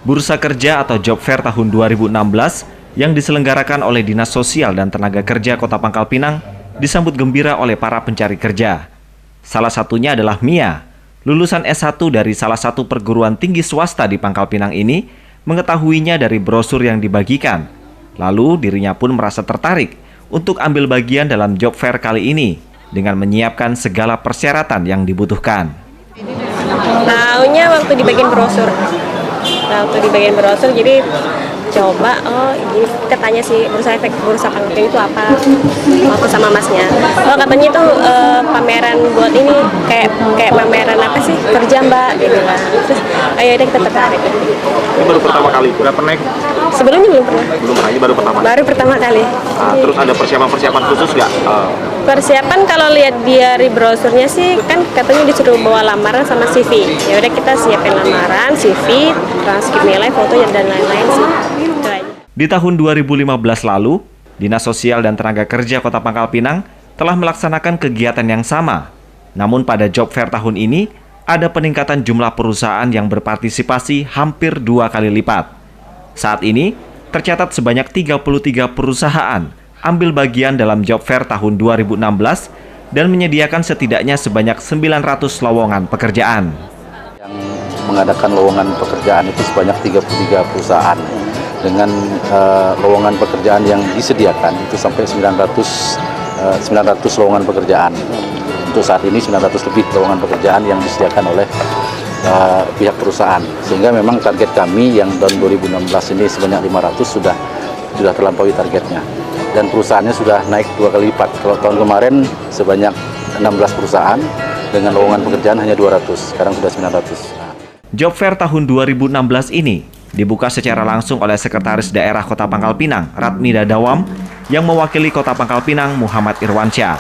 Bursa Kerja atau Job Fair tahun 2016 yang diselenggarakan oleh Dinas Sosial dan Tenaga Kerja Kota Pangkal Pinang disambut gembira oleh para pencari kerja. Salah satunya adalah Mia, lulusan S1 dari salah satu perguruan tinggi swasta di Pangkal Pinang ini, mengetahuinya dari brosur yang dibagikan. Lalu dirinya pun merasa tertarik untuk ambil bagian dalam Job Fair kali ini dengan menyiapkan segala persyaratan yang dibutuhkan. Taunya waktu dibagiin brosur. Jadi coba, gini kita tanya sih bursa Pangkal Pinang itu apa, waktu sama masnya. Katanya itu pameran buat ini kayak pameran apa sih, kerja mbak, gitu lah. Terus ayo deh kita tertarik. Ini baru pertama kali, udah pernah? Sebelumnya belum pernah. Belum pernah, ini baru pertama. Baru pertama kali. Terus ada persiapan khusus nggak? Persiapan kalau lihat dari brosurnya sih kan katanya disuruh bawa lamaran sama CV. Ya udah kita siapin lamaran, CV, transkrip nilai, foto dan lain-lain sih. Di tahun 2015 lalu, Dinas Sosial dan Tenaga Kerja Kota Pangkal Pinang telah melaksanakan kegiatan yang sama. Namun pada Job Fair tahun ini, ada peningkatan jumlah perusahaan yang berpartisipasi hampir 2 kali lipat. Saat ini, tercatat sebanyak 33 perusahaan ambil bagian dalam Job Fair tahun 2016 dan menyediakan setidaknya sebanyak 900 lowongan pekerjaan. Yang mengadakan lowongan pekerjaan itu sebanyak 33 perusahaan. Dengan lowongan pekerjaan yang disediakan itu sampai 900 lowongan pekerjaan. Untuk saat ini 900 lebih lowongan pekerjaan yang disediakan oleh pihak perusahaan. Sehingga memang target kami yang tahun 2016 ini sebanyak 500 sudah terlampaui targetnya. Dan perusahaannya sudah naik 2 kali lipat. Kalau tahun kemarin sebanyak 16 perusahaan dengan lowongan pekerjaan hanya 200, sekarang sudah 900. Job Fair tahun 2016 ini dibuka secara langsung oleh Sekretaris Daerah Kota Pangkal Pinang, Ratmi Dadawam, yang mewakili Kota Pangkal Pinang, Muhammad Irwansyah.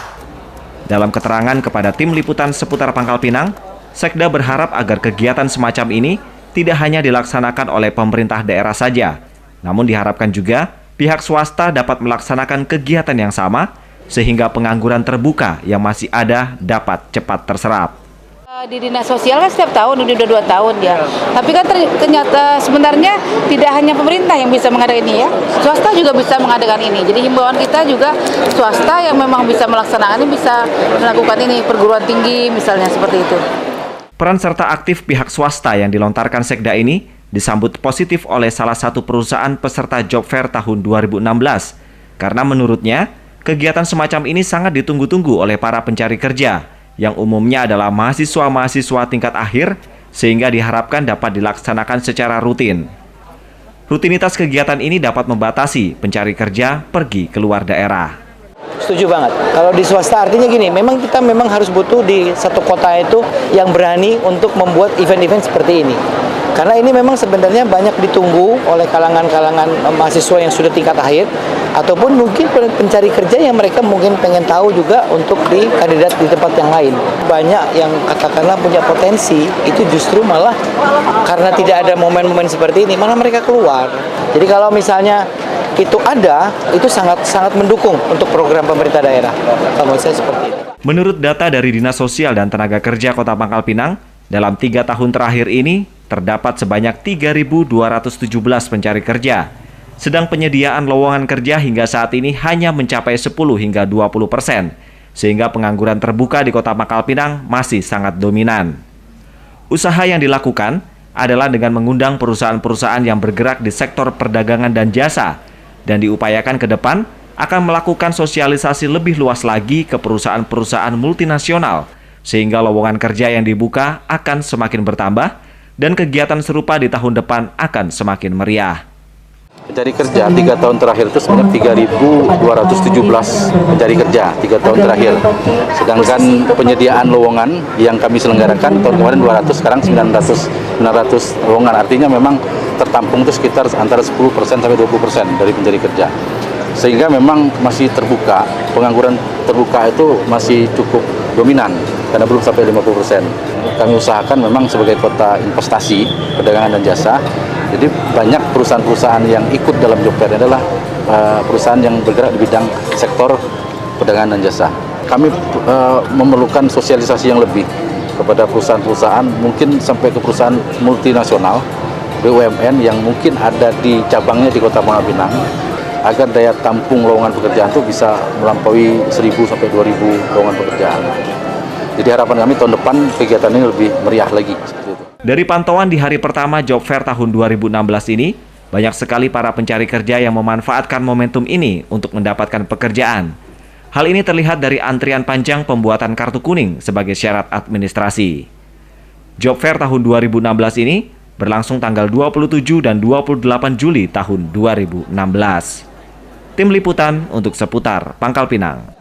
Dalam keterangan kepada tim liputan seputar Pangkal Pinang, Sekda berharap agar kegiatan semacam ini tidak hanya dilaksanakan oleh pemerintah daerah saja, namun diharapkan juga pihak swasta dapat melaksanakan kegiatan yang sama, sehingga pengangguran terbuka yang masih ada dapat cepat terserap. Di Dinas Sosial kan setiap tahun, udah 2 tahun ya. Tapi kan ternyata sebenarnya tidak hanya pemerintah yang bisa mengadakan ini ya. Swasta juga bisa mengadakan ini. Jadi himbauan kita juga swasta yang memang bisa melaksanakan ini, bisa melakukan ini, perguruan tinggi misalnya seperti itu. Peran serta aktif pihak swasta yang dilontarkan Sekda ini disambut positif oleh salah satu perusahaan peserta Job Fair tahun 2016. Karena menurutnya, kegiatan semacam ini sangat ditunggu-tunggu oleh para pencari kerja, yang umumnya adalah mahasiswa-mahasiswa tingkat akhir, sehingga diharapkan dapat dilaksanakan secara rutin. Rutinitas kegiatan ini dapat membatasi pencari kerja pergi keluar daerah. Setuju banget. Kalau di swasta artinya gini, kita memang harus butuh di satu kota itu yang berani untuk membuat event-event seperti ini. Karena ini memang sebenarnya banyak ditunggu oleh kalangan-kalangan mahasiswa yang sudah tingkat akhir, ataupun mungkin pencari kerja yang mereka mungkin pengen tahu juga untuk di kandidat di tempat yang lain. Banyak yang katakanlah punya potensi, itu justru malah karena tidak ada momen-momen seperti ini, malah mereka keluar. Jadi kalau misalnya itu ada, itu sangat mendukung untuk program pemerintah daerah. Kalau saya seperti itu. Menurut data dari Dinas Sosial dan Tenaga Kerja Kota Pangkal Pinang, dalam 3 tahun terakhir ini, terdapat sebanyak 3.217 pencari kerja. Sedang penyediaan lowongan kerja hingga saat ini hanya mencapai 10 hingga 20%, sehingga pengangguran terbuka di Kota Pangkal Pinang masih sangat dominan. Usaha yang dilakukan adalah dengan mengundang perusahaan-perusahaan yang bergerak di sektor perdagangan dan jasa, dan diupayakan ke depan akan melakukan sosialisasi lebih luas lagi ke perusahaan-perusahaan multinasional, sehingga lowongan kerja yang dibuka akan semakin bertambah, dan kegiatan serupa di tahun depan akan semakin meriah. Pencari kerja 3 tahun terakhir itu sebanyak 3.217 pencari kerja 3 tahun terakhir. Sedangkan penyediaan lowongan yang kami selenggarakan tahun kemarin 200, sekarang 900 lowongan. Artinya memang tertampung itu sekitar antara 10% sampai 20% dari pencari kerja. Sehingga memang masih terbuka, pengangguran terbuka itu masih cukup dominan karena belum sampai 50%. Kami usahakan memang sebagai kota investasi, perdagangan dan jasa. Jadi banyak perusahaan-perusahaan yang ikut dalam Job Fair adalah perusahaan yang bergerak di bidang sektor perdagangan dan jasa. Kami memerlukan sosialisasi yang lebih kepada perusahaan-perusahaan, mungkin sampai ke perusahaan multinasional BUMN yang mungkin ada di cabangnya di Kota Pangkal Pinang, agar daya tampung lowongan pekerjaan itu bisa melampaui 1.000 sampai 2.000 lowongan pekerjaan. Jadi harapan kami tahun depan kegiatan ini lebih meriah lagi. Dari pantauan di hari pertama Job Fair tahun 2016 ini, banyak sekali para pencari kerja yang memanfaatkan momentum ini untuk mendapatkan pekerjaan. Hal ini terlihat dari antrian panjang pembuatan kartu kuning sebagai syarat administrasi. Job Fair tahun 2016 ini berlangsung tanggal 27 dan 28 Juli tahun 2016. Tim Liputan untuk Seputar Pangkal Pinang.